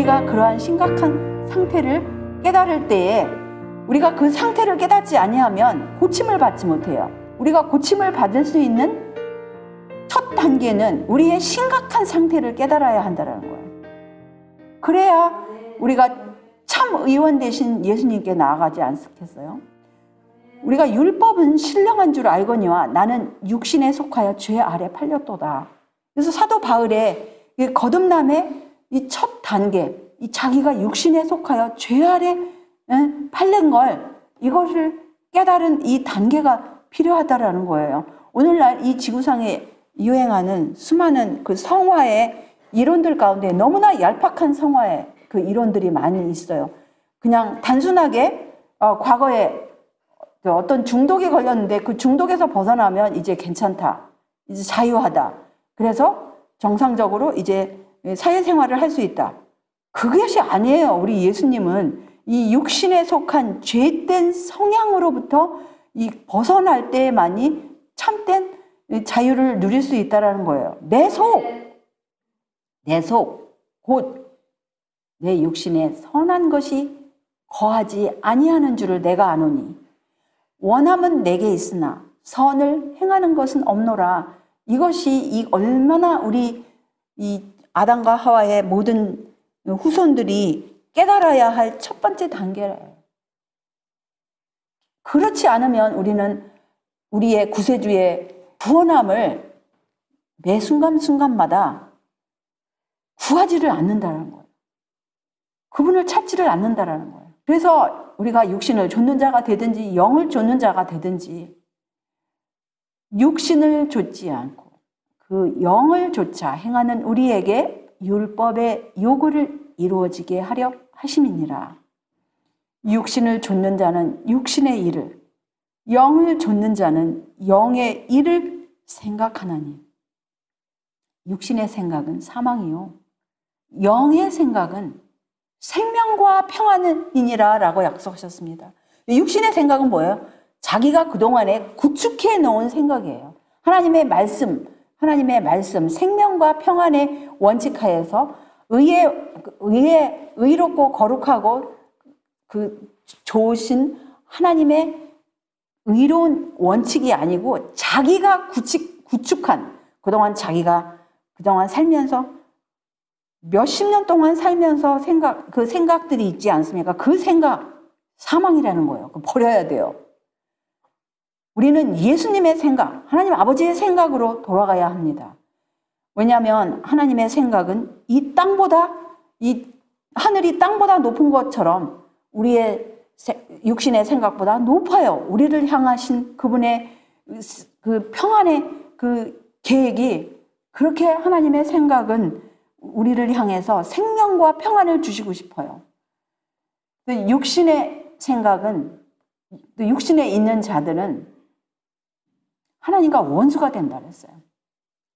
우리가 그러한 심각한 상태를 깨달을 때에 우리가 그 상태를 깨닫지 아니하면 고침을 받지 못해요. 우리가 고침을 받을 수 있는 첫 단계는 우리의 심각한 상태를 깨달아야 한다는 거예요. 그래야 우리가 참 의원 되신 예수님께 나아가지 않겠어요? 우리가 율법은 신령한 줄 알거니와 나는 육신에 속하여 죄 아래 팔렸도다. 그래서 사도 바울의 거듭남의 이 첫 단계, 이 자기가 육신에 속하여 죄 아래 팔린 걸, 이것을 깨달은 이 단계가 필요하다라는 거예요. 오늘날 이 지구상에 유행하는 수많은 그 성화의 이론들 가운데 너무나 얄팍한 성화의 그 이론들이 많이 있어요. 그냥 단순하게 과거에 어떤 중독에 걸렸는데 그 중독에서 벗어나면 이제 괜찮다, 이제 자유하다, 그래서 정상적으로 이제 사회생활을 할 수 있다. 그것이 아니에요. 우리 예수님은 이 육신에 속한 죄된 성향으로부터 이 벗어날 때만이 참된 자유를 누릴 수 있다는 거예요. 내 속, 곧 내 육신에 선한 것이 거하지 아니하는 줄을 내가 아노니 원함은 내게 있으나 선을 행하는 것은 없노라. 이것이 얼마나 우리 이 아담과 하와의 모든 후손들이 깨달아야 할 첫 번째 단계예요. 그렇지 않으면 우리는 우리의 구세주의 구원함을 매 순간순간마다 구하지를 않는다는 거예요. 그분을 찾지를 않는다는 거예요. 그래서 우리가 육신을 좇는 자가 되든지 영을 좇는 자가 되든지 육신을 좇지 않고 그 영을 좇아 행하는 우리에게 율법의 요구를 이루어지게 하려 하심이니라. 육신을 좇는 자는 육신의 일을, 영을 좇는 자는 영의 일을 생각하나니. 육신의 생각은 사망이요, 영의 생각은 생명과 평안이니라 라고 약속하셨습니다. 육신의 생각은 뭐예요? 자기가 그동안에 구축해 놓은 생각이에요. 하나님의 말씀, 생명과 평안의 원칙하에서 의롭고 거룩하고 그 좋으신 하나님의 의로운 원칙이 아니고 자기가 구축한, 그동안 살면서 몇십 년 동안 살면서 그 생각들이 있지 않습니까? 그 생각, 사망이라는 거예요. 버려야 돼요. 우리는 예수님의 생각, 하나님 아버지의 생각으로 돌아가야 합니다. 왜냐하면 하나님의 생각은 이 하늘이 땅보다 높은 것처럼 우리의 육신의 생각보다 높아요. 우리를 향하신 그분의 그 평안의 그 계획이, 그렇게 하나님의 생각은 우리를 향해서 생명과 평안을 주시고 싶어요. 육신의 생각은, 육신에 있는 자들은 하나님과 원수가 된다 그랬어요.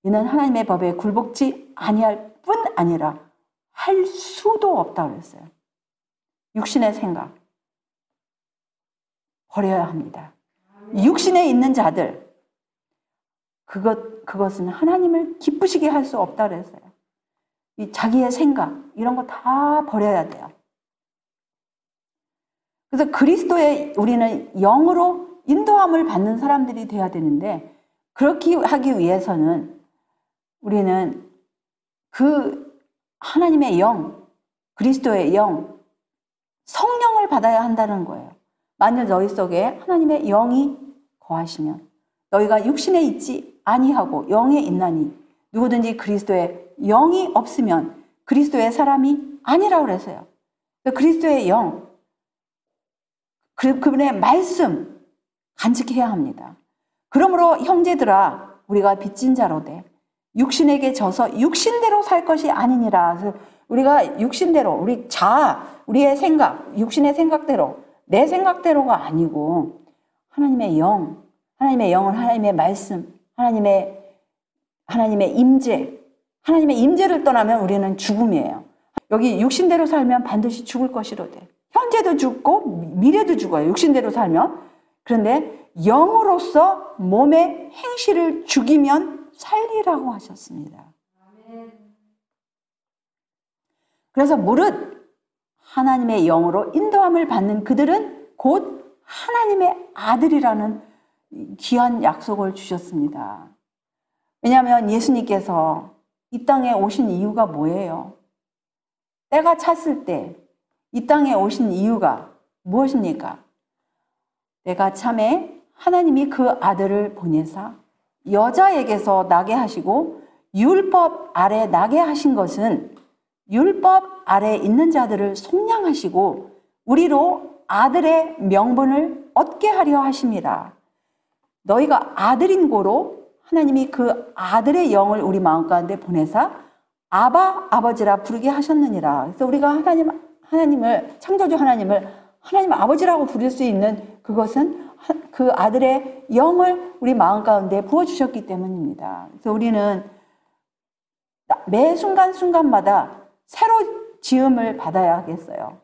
이는 하나님의 법에 굴복지 아니할 뿐 아니라 할 수도 없다 그랬어요. 육신의 생각 버려야 합니다. 육신에 있는 자들, 그것은 하나님을 기쁘시게 할 수 없다 그랬어요. 이 자기의 생각, 이런 거 다 버려야 돼요. 그래서 그리스도의 우리는 영으로 인도함을 받는 사람들이 되어야 되는데, 그렇게 하기 위해서는 우리는 그 하나님의 영, 그리스도의 영, 성령을 받아야 한다는 거예요. 만일 너희 속에 하나님의 영이 거하시면 너희가 육신에 있지 아니하고 영에 있나니 누구든지 그리스도의 영이 없으면 그리스도의 사람이 아니라고 그랬어요. 그리스도의 영, 그분의 말씀 간직해야 합니다. 그러므로 형제들아, 우리가 빚진 자로 돼 육신에게 져서 육신대로 살 것이 아니니라. 그래서 우리가 육신대로, 우리의 생각, 육신의 생각대로, 내 생각대로가 아니고 하나님의 영, 하나님의 영은 하나님의 말씀, 하나님의 하나님의 임재를 떠나면 우리는 죽음이에요. 여기 육신대로 살면 반드시 죽을 것이로되, 현재도 죽고 미래도 죽어요, 육신대로 살면. 그런데 영으로서 몸의 행실을 죽이면 살리라고 하셨습니다. 그래서 무릇 하나님의 영으로 인도함을 받는 그들은 곧 하나님의 아들이라는 귀한 약속을 주셨습니다. 왜냐하면 예수님께서 이 땅에 오신 이유가 뭐예요? 때가 찼을 때 이 땅에 오신 이유가 무엇입니까? 때가 참에 하나님이 그 아들을 보내사 여자에게서 나게 하시고 율법 아래 나게 하신 것은 율법 아래 있는 자들을 속량하시고 우리로 아들의 명분을 얻게 하려 하심이라. 너희가 아들인 고로 하나님이 그 아들의 영을 우리 마음 가운데 보내사 아바 아버지라 부르게 하셨느니라. 그래서 우리가 하나님을 창조주 하나님 아버지라고 부를 수 있는 그것은 그 아들의 영을 우리 마음 가운데 부어주셨기 때문입니다. 그래서 우리는 매 순간순간마다 새로 지음을 받아야 하겠어요.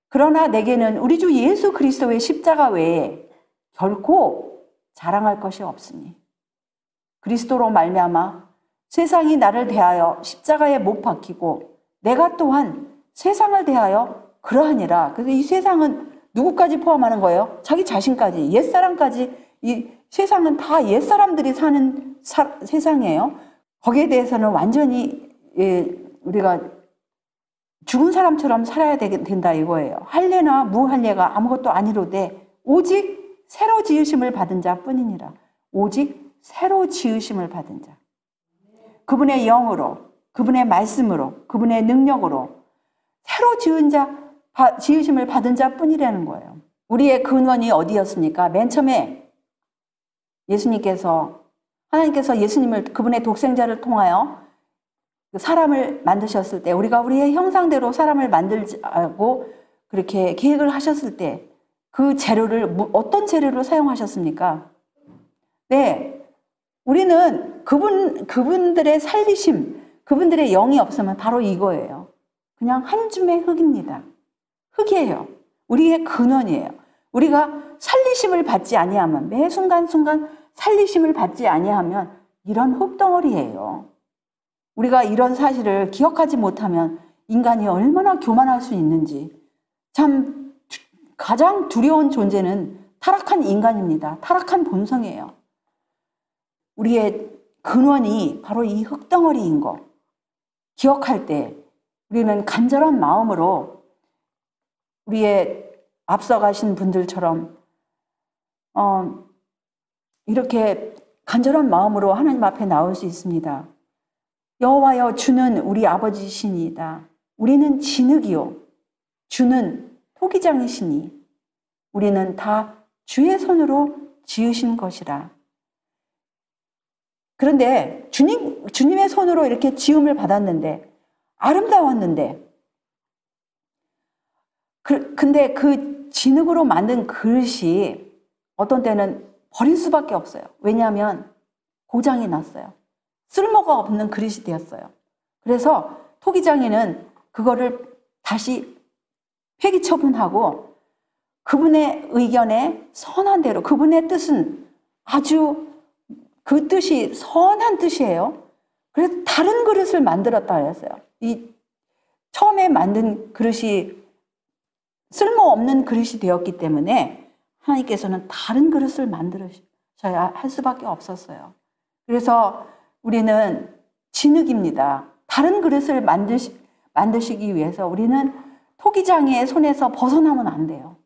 그러나 내게는 우리 주 예수 그리스도의 십자가 외에 결코 자랑할 것이 없으니 그리스도로 말미암아 세상이 나를 대하여 십자가에 못 박히고 내가 또한 세상을 대하여 그러하니라. 그래서 이 세상은 누구까지 포함하는 거예요? 자기 자신까지, 옛사람까지. 이 세상은 다 옛사람들이 사는 세상이에요. 거기에 대해서는 완전히 우리가 죽은 사람처럼 살아야 된다 이거예요. 할례나 무할례가 아무것도 아니로되 오직 새로 지으심을 받은 자뿐이니라. 오직 새로 지으심을 받은 자. 그분의 영으로, 그분의 말씀으로, 그분의 능력으로 새로 지으심을 받은 자뿐이라는 거예요. 우리의 근원이 어디였습니까? 맨 처음에 하나님께서 예수님을 그분의 독생자를 통하여 사람을 만드셨을 때 우리가 우리의 형상대로 사람을 만들자고 그렇게 계획을 하셨을 때 그 재료를 어떤 재료로 사용하셨습니까? 네, 우리는 그분들의 살리심, 그분들의 영이 없으면 바로 이거예요. 그냥 한 줌의 흙입니다. 흙이에요. 우리의 근원이에요. 우리가 살리심을 받지 아니하면 매 순간순간 살리심을 받지 아니하면 이런 흙덩어리예요. 우리가 이런 사실을 기억하지 못하면 인간이 얼마나 교만할 수 있는지 참 가장 두려운 존재는 타락한 인간입니다. 타락한 본성이에요. 우리의 근원이 바로 이 흙덩어리인 거 기억할 때 우리는 간절한 마음으로 우리의 앞서가신 분들처럼 이렇게 간절한 마음으로 하나님 앞에 나올 수 있습니다. 여호와여 주는 우리 아버지시니이다. 우리는 진흙이요 주는 토기장이시니 우리는 다 주의 손으로 지으신 것이라. 그런데 주님의 손으로 이렇게 지음을 받았는데 아름다웠는데 근데 그 진흙으로 만든 그릇이 어떤 때는 버릴 수밖에 없어요. 왜냐하면 고장이 났어요. 쓸모가 없는 그릇이 되었어요. 그래서 토기장이는 그거를 다시 폐기 처분하고 그분의 의견에 선한 대로 그분의 뜻은 아주 그 뜻이 선한 뜻이에요. 그래서 다른 그릇을 만들었다 했어요. 이 처음에 만든 그릇이 쓸모없는 그릇이 되었기 때문에 하나님께서는 다른 그릇을 만들어야 할 수밖에 없었어요. 그래서 우리는 진흙입니다. 다른 그릇을 만드시기 위해서 우리는 토기장이의 손에서 벗어나면 안 돼요.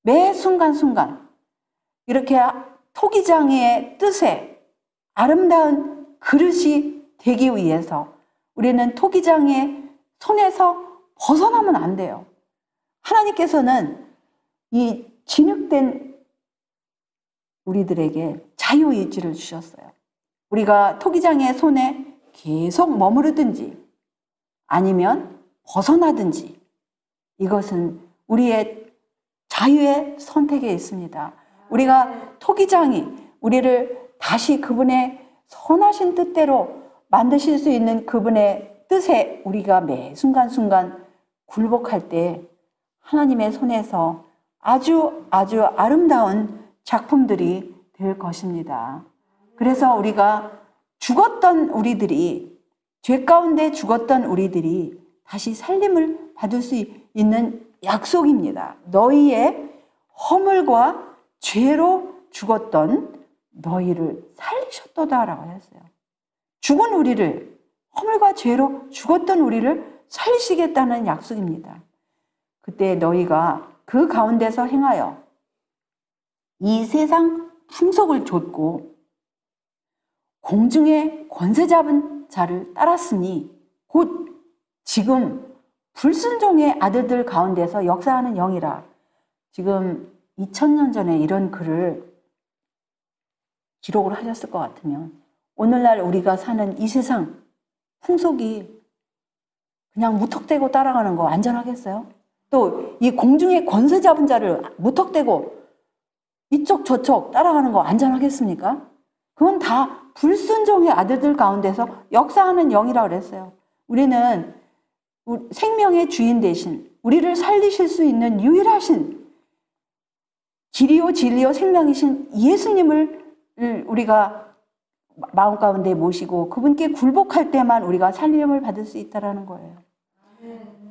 매 순간순간 이렇게 토기장이의 뜻에 아름다운 그릇이 되기 위해서 우리는 토기장의 손에서 벗어나면 안 돼요. 하나님께서는 이 진흙된 우리들에게 자유의지를 주셨어요. 우리가 토기장의 손에 계속 머무르든지 아니면 벗어나든지 이것은 우리의 자유의 선택에 있습니다. 우리가 토기장이 우리를 다시 그분의 선하신 뜻대로 만드실 수 있는 그분의 뜻에 우리가 매 순간순간 굴복할 때 하나님의 손에서 아주 아름다운 작품들이 될 것입니다. 그래서 우리가 죽었던 우리들이 죄 가운데 죽었던 우리들이 다시 살림을 받을 수 있는 약속입니다. 너희의 허물과 죄로 죽었던 너희를 살리셨도다라고 하셨어요. 죽은 우리를, 허물과 죄로 죽었던 우리를 살리시겠다는 약속입니다. 그때 너희가 그 가운데서 행하여 이 세상 풍속을 좇고 공중의 권세 잡은 자를 따랐으니 곧 지금 불순종의 아들들 가운데서 역사하는 영이라. 지금 2000년 전에 이런 글을 기록을 하셨을 것 같으면 오늘날 우리가 사는 이 세상 풍속이 그냥 무턱대고 따라가는 거 안전하겠어요? 또 이 공중의 권세 잡은 자를 무턱대고 이쪽 저쪽 따라가는 거 안전하겠습니까? 그건 다 불순종의 아들들 가운데서 역사하는 영이라고 그랬어요. 우리는 생명의 주인 대신 우리를 살리실 수 있는 유일하신 길이요 진리요 생명이신 예수님을 우리가 마음 가운데 모시고 그분께 굴복할 때만 우리가 살림을 받을 수 있다는 거예요.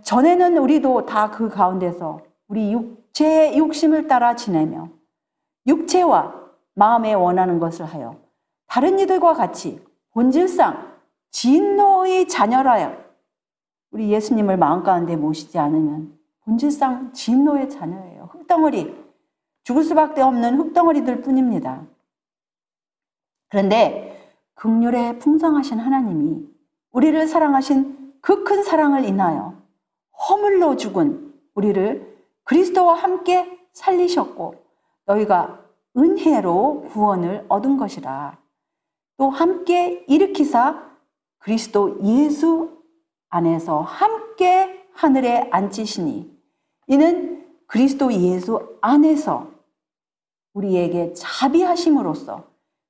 전에는 우리도 다 그 가운데서 우리 육체의 욕심을 따라 지내며 육체와 마음에 원하는 것을 하여 다른 이들과 같이 본질상 진노의 자녀라요. 우리 예수님을 마음 가운데 모시지 않으면 본질상 진노의 자녀예요. 흙덩어리, 죽을 수밖에 없는 흙덩어리들 뿐입니다. 그런데 긍휼에 풍성하신 하나님이 우리를 사랑하신 그 큰 사랑을 인하여 허물로 죽은 우리를 그리스도와 함께 살리셨고 너희가 은혜로 구원을 얻은 것이라. 또 함께 일으키사 그리스도 예수 안에서 함께 하늘에 앉히시니 이는 그리스도 예수 안에서 우리에게 자비하심으로써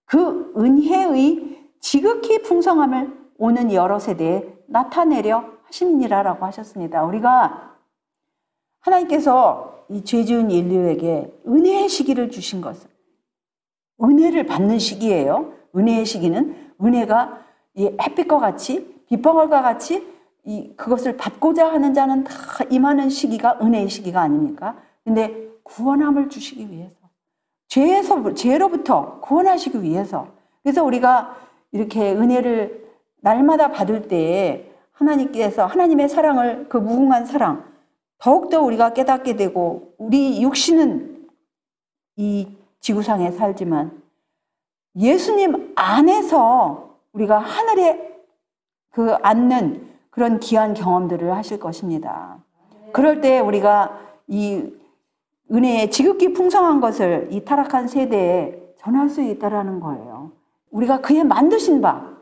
그 은혜의 지극히 풍성함을 오는 여러 세대에 나타내려 하심이니라라고 하셨습니다. 우리가 하나님께서 이 죄지은 인류에게 은혜의 시기를 주신 것은 은혜를 받는 시기예요. 은혜의 시기는 은혜가 이 햇빛과 같이 빗방울과 같이 그것을 받고자 하는 자는 다 임하는 시기가 은혜의 시기가 아닙니까? 근데 구원함을 주시기 위해서 죄로부터 구원하시기 위해서 그래서 우리가 이렇게 은혜를 날마다 받을 때에 하나님께서 하나님의 사랑을 그 무궁한 사랑 더욱더 우리가 깨닫게 되고 우리 육신은 이 지구상에 살지만 예수님 안에서 우리가 하늘에 그 앉는 그런 귀한 경험들을 하실 것입니다. 그럴 때 우리가 이 은혜의 지극히 풍성한 것을 이 타락한 세대에 전할 수 있다는 거예요. 우리가 그의 만드신 바,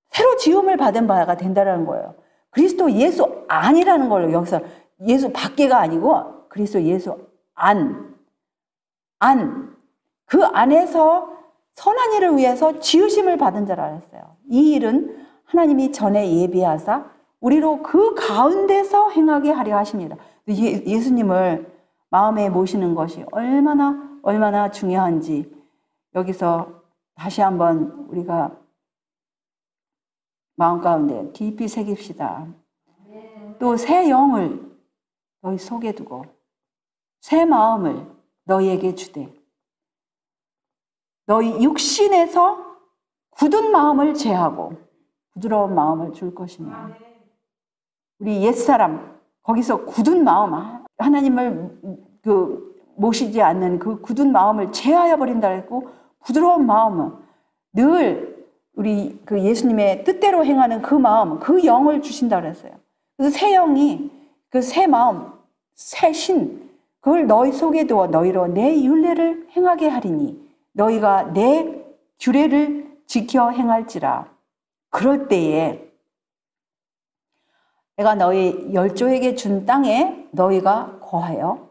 새로 지음을 받은 바가 된다는 거예요. 그리스도 예수 안이라는 걸로 여기서 예수 밖에가 아니고 그리스도 예수 안. 그 안에서 선한 일을 위해서 지으심을 받은 자라 했어요. 이 일은 하나님이 전에 예비하사 우리로 그 가운데서 행하게 하려 하십니다. 예수님을 마음에 모시는 것이 얼마나 중요한지 여기서 다시 한번 우리가 마음 가운데 깊이 새깁시다. 또 새 영을 너희 속에 두고 새 마음을 너희에게 주되 너희 육신에서 굳은 마음을 제하고 부드러운 마음을 줄 것이며 우리 옛사람 거기서 굳은 마음 하나님을 모시지 않는 그 굳은 마음을 제하여 버린다 했고 부드러운 마음은 늘 우리 그 예수님의 뜻대로 행하는 그 마음, 그 영을 주신다 그랬어요. 그래서 새 영이 그 새 마음, 새 신, 그걸 너희 속에 두어 너희로 내 율례를 행하게 하리니 너희가 내 규례를 지켜 행할지라. 그럴 때에 내가 너희 열조에게 준 땅에 너희가 거하여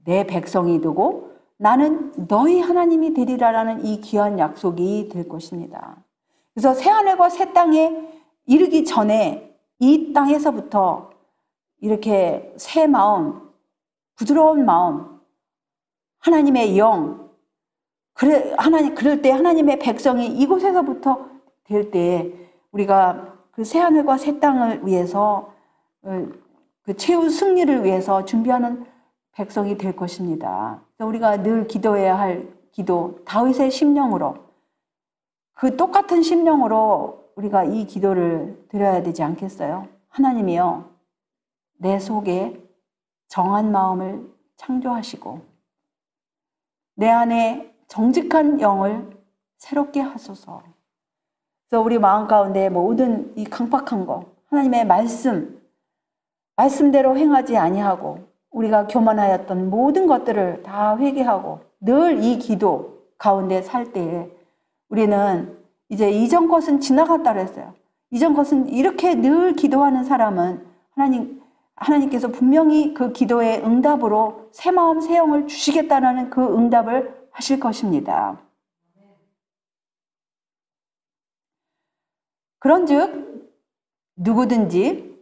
내 백성이 되고 나는 너희 하나님이 되리라라는 이 귀한 약속이 될 것입니다. 그래서 새하늘과 새 땅에 이르기 전에 이 땅에서부터 이렇게 새 마음, 부드러운 마음, 하나님의 영, 그럴 때 하나님의 백성이 이곳에서부터 될 때 우리가 그 새하늘과 새 땅을 위해서 그 최후 승리를 위해서 준비하는 백성이 될 것입니다. 우리가 늘 기도해야 할 기도, 다윗의 심령으로, 그 똑같은 심령으로 우리가 이 기도를 드려야 되지 않겠어요? 하나님이여, 내 속에 정한 마음을 창조하시고 내 안에 정직한 영을 새롭게 하소서. 그래서 우리 마음 가운데 모든 이 강팍한 거, 하나님의 말씀대로 행하지 아니하고 우리가 교만하였던 모든 것들을 다 회개하고 늘 이 기도 가운데 살 때에 우리는 이제 이전 것은 지나갔다 그랬어요. 이전 것은 이렇게 늘 기도하는 사람은 하나님께서 분명히 그 기도의 응답으로 새 마음 새 영을 주시겠다는 그 응답을 하실 것입니다. 그런즉 누구든지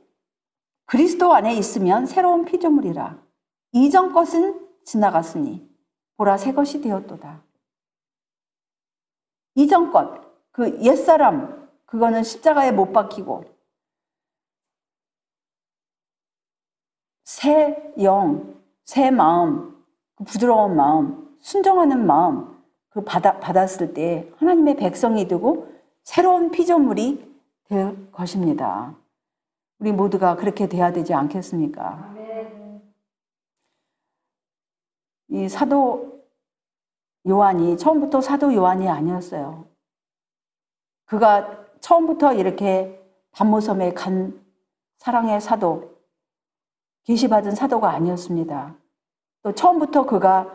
그리스도 안에 있으면 새로운 피조물이라. 이전 것은 지나갔으니 보라 새 것이 되었도다. 이전 것, 그 옛사람, 그거는 십자가에 못 박히고 새 영, 새 마음, 그 부드러운 마음, 순종하는 마음, 그 받았을 때 하나님의 백성이 되고 새로운 피조물이 될 것입니다. 우리 모두가 그렇게 돼야 되지 않겠습니까? 이 사도 요한이 처음부터 사도 요한이 아니었어요. 그가 처음부터 이렇게 반모섬에 간 사랑의 사도, 계시받은 사도가 아니었습니다. 또 처음부터 그가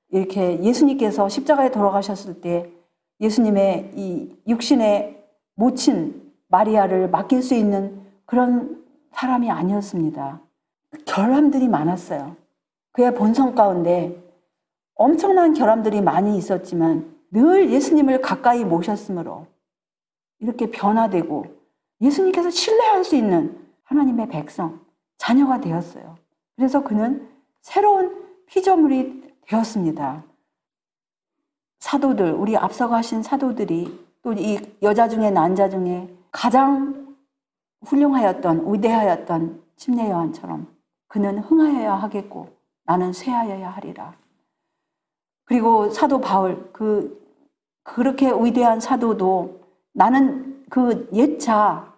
이렇게 예수님께서 십자가에 돌아가셨을 때 예수님의 이 육신의 모친 마리아를 맡길 수 있는 그런 사람이 아니었습니다. 결함들이 많았어요. 그의 본성 가운데 엄청난 결함들이 많이 있었지만 늘 예수님을 가까이 모셨으므로 이렇게 변화되고 예수님께서 신뢰할 수 있는 하나님의 백성, 자녀가 되었어요. 그래서 그는 새로운 피조물이 되었습니다. 사도들, 우리 앞서가신 사도들이 또 이 여자 중에 남자 중에 가장 훌륭하였던, 위대하였던 침례 요한처럼 그는 흥하여야 하겠고 나는 쇠하여야 하리라. 그리고 사도 바울, 그렇게 위대한 사도도 나는 그 옛자,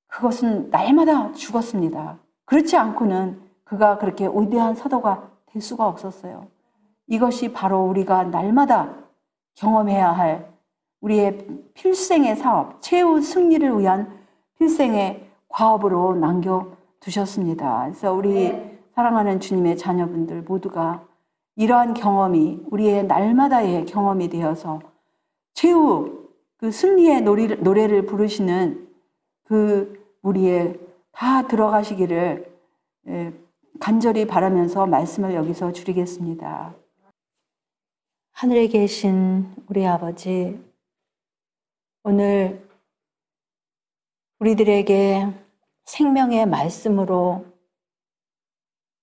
그것은 날마다 죽었습니다. 그렇지 않고는 그가 그렇게 위대한 사도가 될 수가 없었어요. 이것이 바로 우리가 날마다 경험해야 할 우리의 필생의 사업, 최후 승리를 위한 필생의 과업으로 남겨두셨습니다. 그래서 우리 사랑하는 주님의 자녀분들 모두가 이러한 경험이 우리의 날마다의 경험이 되어서 최후 그 승리의 노래를 부르시는 그 무리에 다 들어가시기를 간절히 바라면서 말씀을 여기서 줄이겠습니다. 하늘에 계신 우리 아버지, 오늘 우리들에게 생명의 말씀으로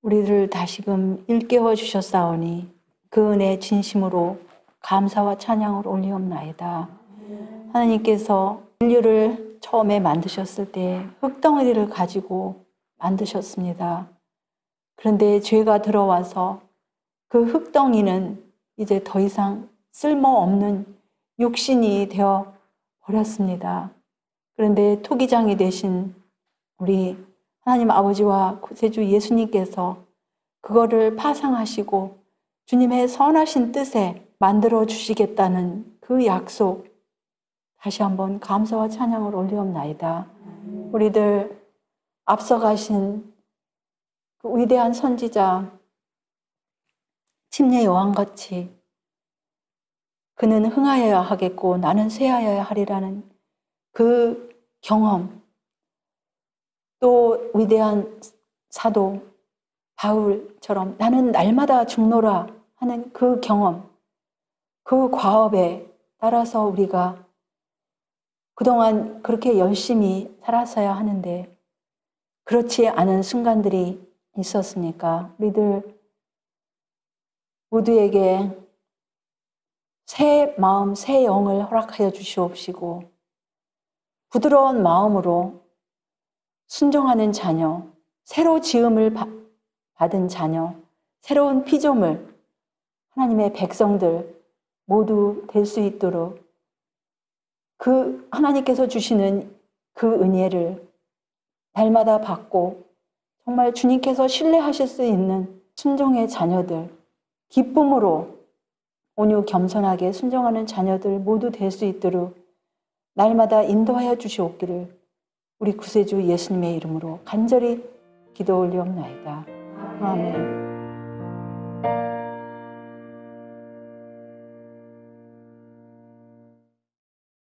우리를 다시금 일깨워 주셨사오니 그 은혜 진심으로 감사와 찬양을 올리옵나이다. 하나님께서 인류를 처음에 만드셨을 때 흙덩어리를 가지고 만드셨습니다. 그런데 죄가 들어와서 그 흙덩이는 이제 더 이상 쓸모없는 육신이 되어 버렸습니다. 그런데 토기장이 되신 우리 하나님 아버지와 구세주 예수님께서 그거를 파상하시고 주님의 선하신 뜻에 만들어 주시겠다는 그 약속, 다시 한번 감사와 찬양을 올리옵나이다. 우리들 앞서가신 그 위대한 선지자 침례 요한같이 그는 흥하여야 하겠고 나는 쇠하여야 하리라는 그 경험, 또 위대한 사도 바울처럼 나는 날마다 죽노라 하는 그 경험, 그 과업에 따라서 우리가 그동안 그렇게 열심히 살았어야 하는데 그렇지 않은 순간들이 있었습니까? 우리들 모두에게 새 마음, 새 영을 허락하여 주시옵시고 부드러운 마음으로 순종하는 자녀, 새로 지음을 받은 자녀, 새로운 피조물, 하나님의 백성들 모두 될 수 있도록 그 하나님께서 주시는 그 은혜를 날마다 받고 정말 주님께서 신뢰하실 수 있는 순종의 자녀들, 기쁨으로 온유 겸손하게 순종하는 자녀들 모두 될 수 있도록 날마다 인도하여 주시옵기를 우리 구세주 예수님의 이름으로 간절히 기도 올리옵나이다. 아멘.